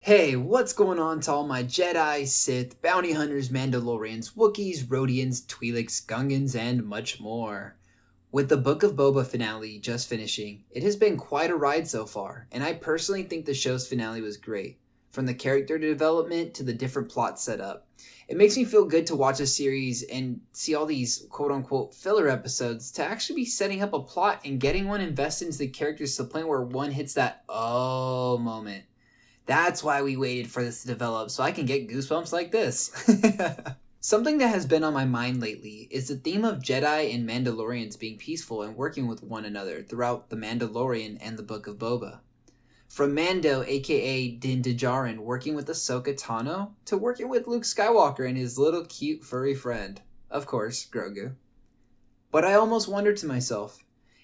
Hey, what's going on to all my Jedi, Sith, Bounty Hunters, Mandalorians, Wookiees, Rodians, Twi'leks, Gungans, and much more. With the Book of Boba finale just finishing, it has been quite a ride so far, and I personally think the show's finale was great. From the character development to the different plot setup. It makes me feel good to watch a series and see all these quote-unquote filler episodes to actually be setting up a plot and getting one invested into the characters to the point where one hits that oh moment. That's why we waited for this to develop, so I can get goosebumps like this. Something that has been on my mind lately is the theme of Jedi and Mandalorians being peaceful and working with one another throughout The Mandalorian and the Book of Boba. From Mando, aka Din Djarin, working with Ahsoka Tano, to working with Luke Skywalker and his little cute furry friend. Of course, Grogu. But I almost wondered to myself,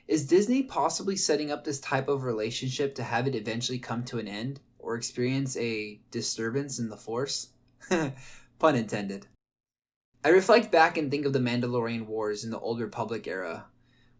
is Disney possibly setting up this type of relationship to have it eventually come to an end? Or experience a disturbance in the Force? Pun intended. I reflect back and think of the Mandalorian Wars in the Old Republic era,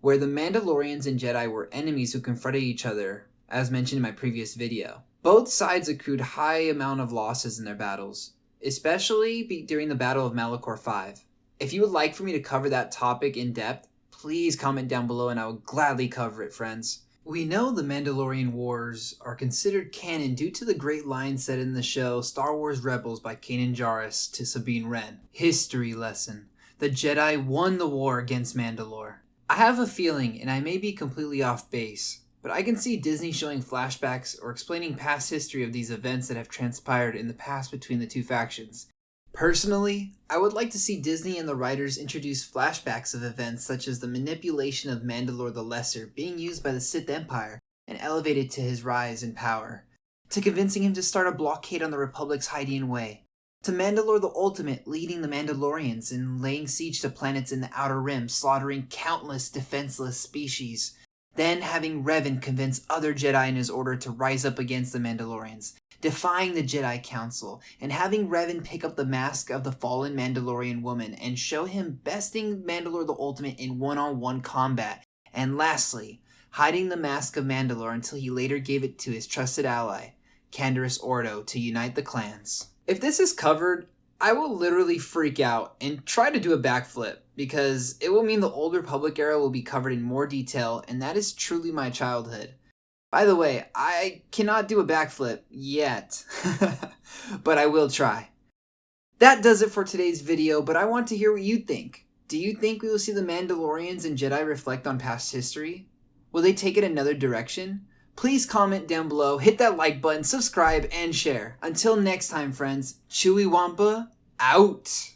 where the Mandalorians and Jedi were enemies who confronted each other, as mentioned in my previous video. Both sides accrued high amount of losses in their battles, especially during the Battle of Malachor 5. If you would like for me to cover that topic in depth, please comment down below and I will gladly cover it, friends. We know the Mandalorian Wars are considered canon due to the great line said in the show Star Wars Rebels by Kanan Jarrus to Sabine Wren. History lesson. The Jedi won the war against Mandalore. I have a feeling, and I may be completely off base, but I can see Disney showing flashbacks or explaining past history of these events that have transpired in the past between the two factions. Personally, I would like to see Disney and the writers introduce flashbacks of events such as the manipulation of Mandalore the Lesser being used by the Sith Empire and elevated to his rise in power, to convincing him to start a blockade on the Republic's Hydean Way, to Mandalore the Ultimate leading the Mandalorians and laying siege to planets in the Outer Rim, slaughtering countless defenseless species, then having Revan convince other Jedi in his order to rise up against the Mandalorians, defying the Jedi Council, and having Revan pick up the mask of the fallen Mandalorian woman and show him besting Mandalore the Ultimate in one-on-one combat, and lastly, hiding the mask of Mandalore until he later gave it to his trusted ally, Canderous Ordo, to unite the clans. If this is covered, I will literally freak out and try to do a backflip, because it will mean the Old Republic era will be covered in more detail, and that is truly my childhood. By the way, I cannot do a backflip yet, but I will try. That does it for today's video, but I want to hear what you think. Do you think we will see the Mandalorians and Jedi reflect on past history? Will they take it another direction? Please comment down below, hit that like button, subscribe, and share. Until next time, friends, ChewyWampa out!